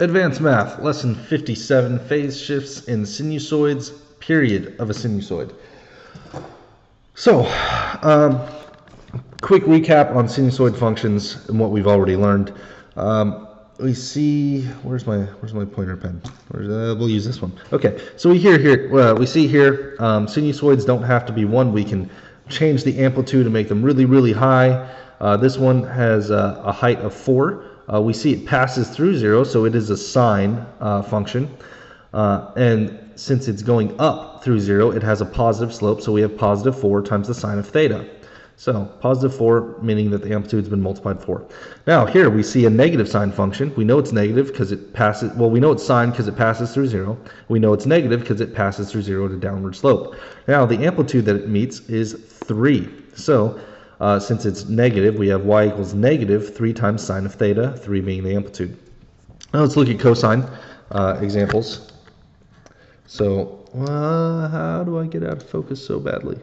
Advanced Math, Lesson 57, Phase Shifts in Sinusoids, Period of a Sinusoid. So, quick recap on sinusoid functions and what we've already learned. We see, where's my pointer pen? We'll use this one. Okay, so we see here sinusoids don't have to be one. We can change the amplitude and make them really, really high. This one has a height of 4. We see it passes through 0, so it is a sine function. And since it's going up through 0, it has a positive slope, so we have positive 4 times the sine of theta. So positive 4, meaning that the amplitude's been multiplied 4. Now here we see a negative sine function. We know it's negative because it passes, well, we know it's sine because it passes through 0. We know it's negative because it passes through 0 at a downward slope. Now the amplitude that it meets is 3. So since it's negative, we have y equals negative 3 times sine of theta, 3 being the amplitude. Now let's look at cosine examples. So how do I get out of focus so badly?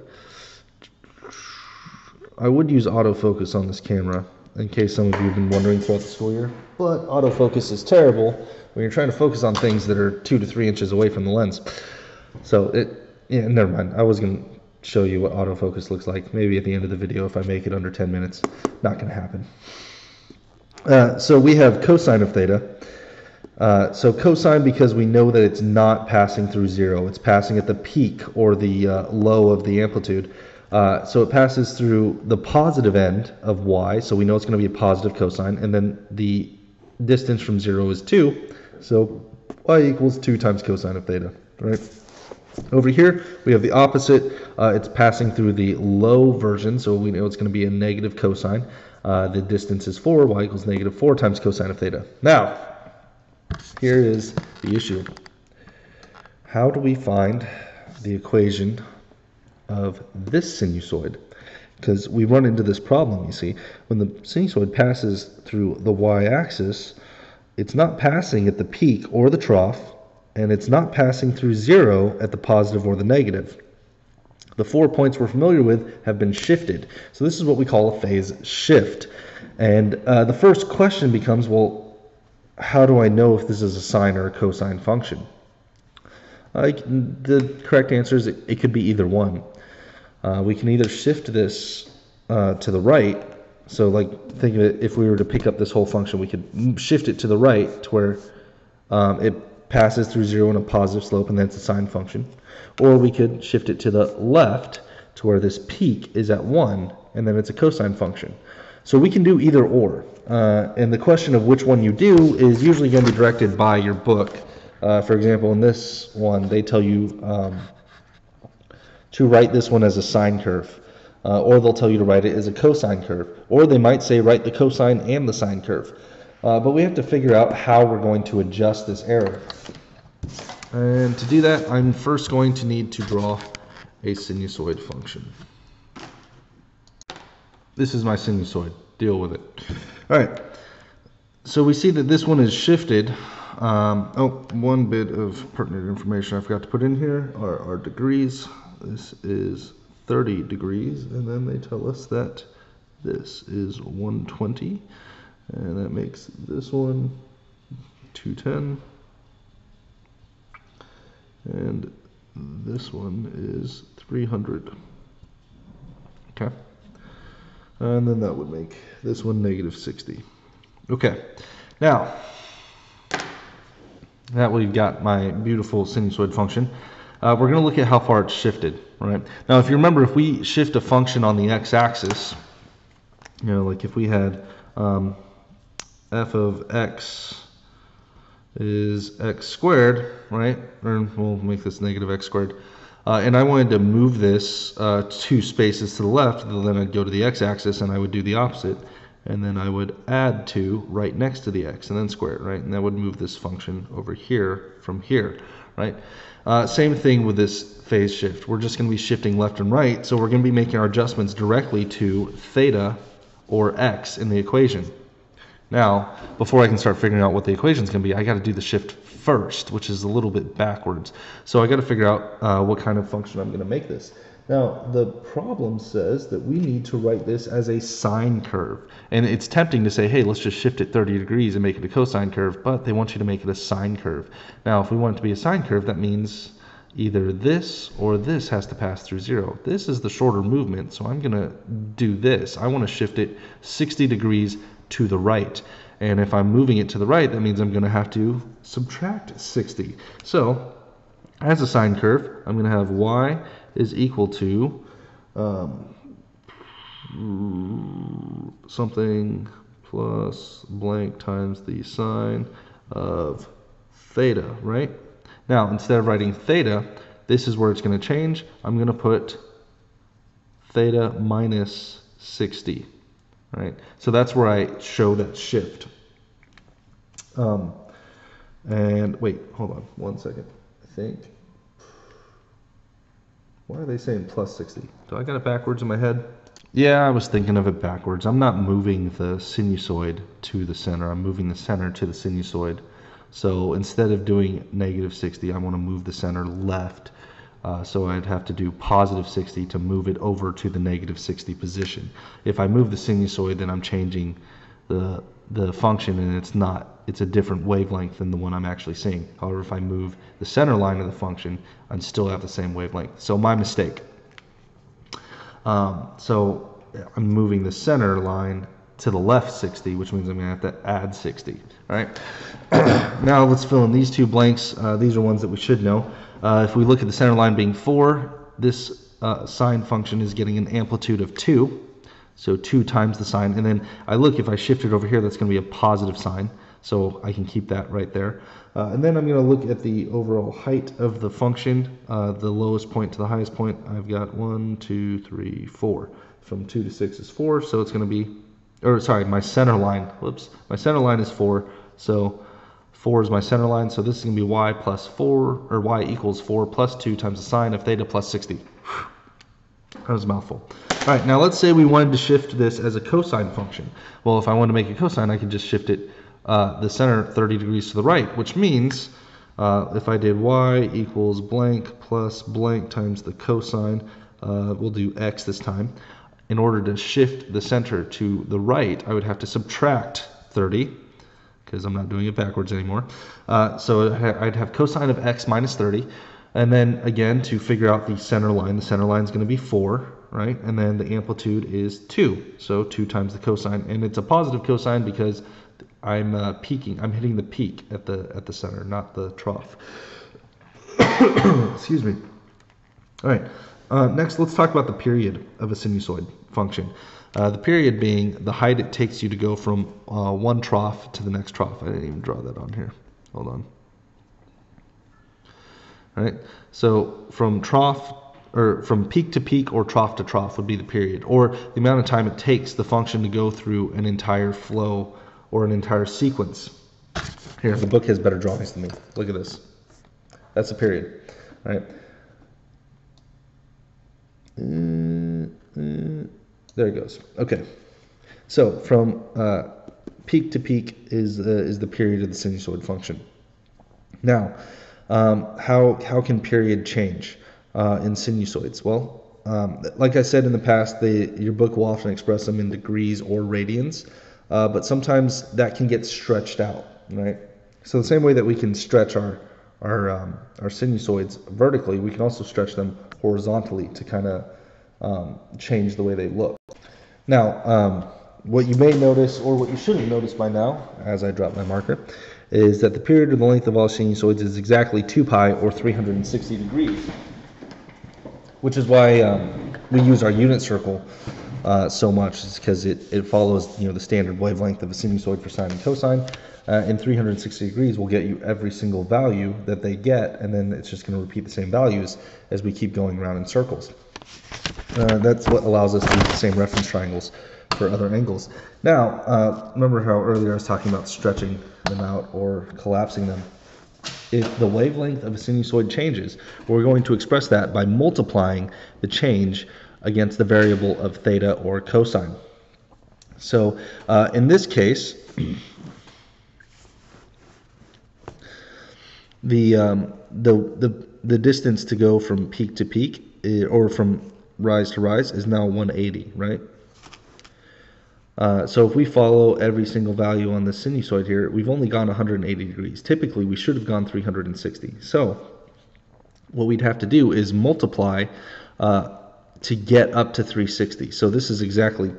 I would use autofocus on this camera in case some of you have been wondering throughout the school year, but autofocus is terrible when you're trying to focus on things that are 2 to 3 inches away from the lens. So never mind. I was going to show you what autofocus looks like maybe at the end of the video if I make it under 10 minutes. Not going to happen. So we have cosine of theta. So cosine, because we know that it's not passing through 0. It's passing at the peak or the low of the amplitude. So it passes through the positive end of y, so we know it's going to be a positive cosine, and then the distance from 0 is 2, so y equals 2 times cosine of theta, right? Over here, we have the opposite. It's passing through the low version, so we know it's going to be a negative cosine. The distance is 4, y equals negative 4 times cosine of theta. Now, here is the issue. How do we find the equation of this sinusoid? Because we run into this problem, you see. When the sinusoid passes through the y-axis, it's not passing at the peak or the trough, and it's not passing through 0 at the positive or the negative. The 4 points we're familiar with have been shifted. So this is what we call a phase shift. And the first question becomes, well, how do I know if this is a sine or a cosine function? The correct answer is it could be either one. We can either shift this to the right. So like, think of it, if we were to pick up this whole function, we could shift it to the right to where it passes through 0 in a positive slope, and then it's a sine function. Or we could shift it to the left to where this peak is at 1, and then it's a cosine function. So we can do either or. And the question of which one you do is usually going to be directed by your book. For example, in this one, they tell you to write this one as a sine curve, or they'll tell you to write it as a cosine curve, or they might say write the cosine and the sine curve. But we have to figure out how we're going to adjust this error. And to do that, I'm first going to need to draw a sinusoid function. This is my sinusoid. Deal with it. All right. So we see that this one is shifted. One bit of pertinent information I forgot to put in here are our degrees. This is 30 degrees, and then they tell us that this is 120, and that makes this one 210, and this one is 300. Okay, and then that would make this one negative 60. Okay, now that we've got my beautiful sinusoid function, we're going to look at how far it's shifted, right? Now, if you remember, if we shift a function on the x-axis, you know, like if we had f of x is x squared, right? Or we'll make this negative x squared. And I wanted to move this 2 spaces to the left, then I'd go to the x-axis and I would do the opposite. And then I would add 2 right next to the x and then square it, right? And that would move this function over here from here, right? Same thing with this phase shift. We're just going to be shifting left and right, so we're going to be making our adjustments directly to theta or x in the equation. Now, before I can start figuring out what the equation is going to be, I got to do the shift first, which is a little bit backwards. So I got to figure out what kind of function I'm going to make this. Now, the problem says that we need to write this as a sine curve. And it's tempting to say, hey, let's just shift it 30 degrees and make it a cosine curve, but they want you to make it a sine curve. Now, if we want it to be a sine curve, that means either this or this has to pass through 0. This is the shorter movement, so I'm going to do this. I want to shift it 60 degrees to the right. And if I'm moving it to the right, that means I'm going to have to subtract 60. So, as a sine curve, I'm going to have y is equal to something plus blank times the sine of theta, right? Now, instead of writing theta, this is where it's going to change. I'm going to put theta minus 60, right? So that's where I show that shift. And wait, hold on one second. I think. Why are they saying plus 60? Do I got it backwards in my head? Yeah, I was thinking of it backwards. I'm not moving the sinusoid to the center. I'm moving the center to the sinusoid. So instead of doing negative 60, I want to move the center left. So I'd have to do positive 60 to move it over to the negative 60 position. If I move the sinusoid, then I'm changing the function, and it's a different wavelength than the one I'm actually seeing. However, if I move the center line of the function, I'd still have the same wavelength. So my mistake. So I'm moving the center line to the left 60, which means I'm going to have to add 60. All right. Now let's fill in these two blanks. These are ones that we should know. If we look at the center line being 4, this sine function is getting an amplitude of 2. So 2 times the sine, and then I look, if I shift it over here, that's going to be a positive sign, so I can keep that right there. And then I'm going to look at the overall height of the function, the lowest point to the highest point. I've got 1, 2, 3, 4. From 2 to 6 is 4, so it's going to be, or sorry, my center line, whoops, my center line is 4, so 4 is my center line, so this is going to be y plus 4, or y equals 4 plus 2 times the sine of theta plus 60. That was a mouthful. All right, now let's say we wanted to shift this as a cosine function. Well, if I want to make a cosine, I can just shift it the center 30 degrees to the right, which means if I did y equals blank plus blank times the cosine, we'll do x this time. In order to shift the center to the right, I would have to subtract 30, because I'm not doing it backwards anymore. So I'd have cosine of x minus 30. And then again, to figure out the center line is going to be 4, right? And then the amplitude is 2, so 2 times the cosine. And it's a positive cosine because I'm peaking. I'm hitting the peak at the center, not the trough. Excuse me. All right. Next, let's talk about the period of a sinusoid function. The period being the height it takes you to go from one trough to the next trough. I didn't even draw that on here. Hold on. Right? So from trough, or from peak to peak or trough to trough would be the period, or the amount of time it takes the function to go through an entire flow or an entire sequence. Here, the book has better drawings than me. Look at this. That's the period. All right. There it goes. Okay. So from peak to peak is the period of the sinusoid function. Now, how can period change in sinusoids? Well, like I said in the past, your book will often express them in degrees or radians, but sometimes that can get stretched out, right? So the same way that we can stretch our sinusoids vertically, we can also stretch them horizontally to kind of change the way they look. Now, what you may notice, or what you should have noticed by now, as I drop my marker, is that the period or the length of all sinusoids is exactly 2 pi or 360 degrees, which is why we use our unit circle so much, is because it follows the standard wavelength of a sinusoid for sine and cosine. In 360 degrees will get you every single value that they get, and then it's just going to repeat the same values as we keep going around in circles. That's what allows us to use the same reference triangles for other angles. Now, remember how earlier I was talking about stretching them out or collapsing them? If the wavelength of a sinusoid changes, we're going to express that by multiplying the change against the variable of theta or cosine. So in this case, the distance to go from peak to peak, or from rise to rise is now 180, right? So if we follow every single value on the sinusoid here, we've only gone 180 degrees. Typically, we should have gone 360. So what we'd have to do is multiply to get up to 360. So this is exactly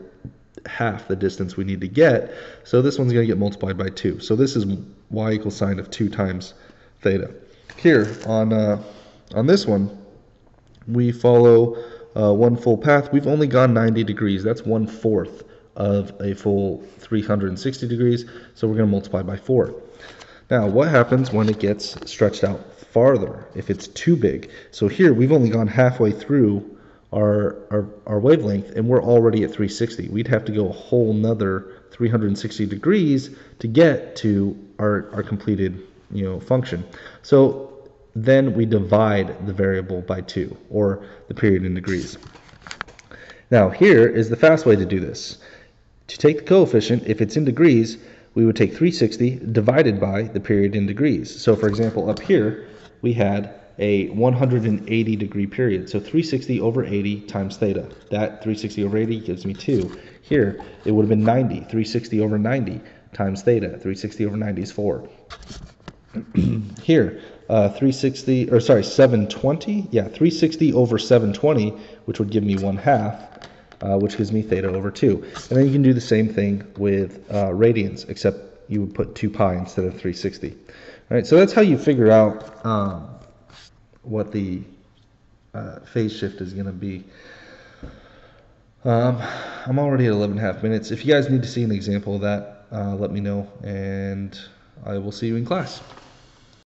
half the distance we need to get. So this one's going to get multiplied by 2. So this is y equals sine of 2 times theta. Here on this one, we follow one full path. We've only gone 90 degrees. That's 1/4 of a full 360 degrees. So we're going to multiply by 4. Now, what happens when it gets stretched out farther, if it's too big? So here, we've only gone halfway through our wavelength, and we're already at 360. We'd have to go a whole nother 360 degrees to get to our completed, function. So then we divide the variable by 2, or the period in degrees. Now, here is the fast way to do this. To take the coefficient, if it's in degrees, we would take 360 divided by the period in degrees. So for example, up here, we had a 180 degree period. So 360 over 80 times theta. That 360 over 80 gives me 2. Here, it would have been 90. 360 over 90 times theta. 360 over 90 is 4. Here, 720. Yeah, 360 over 720, which would give me 1/2. Which gives me theta over 2. And then you can do the same thing with radians, except you would put 2 pi instead of 360. All right, so that's how you figure out what the phase shift is going to be. I'm already at 11.5 minutes. If you guys need to see an example of that, let me know, and I will see you in class.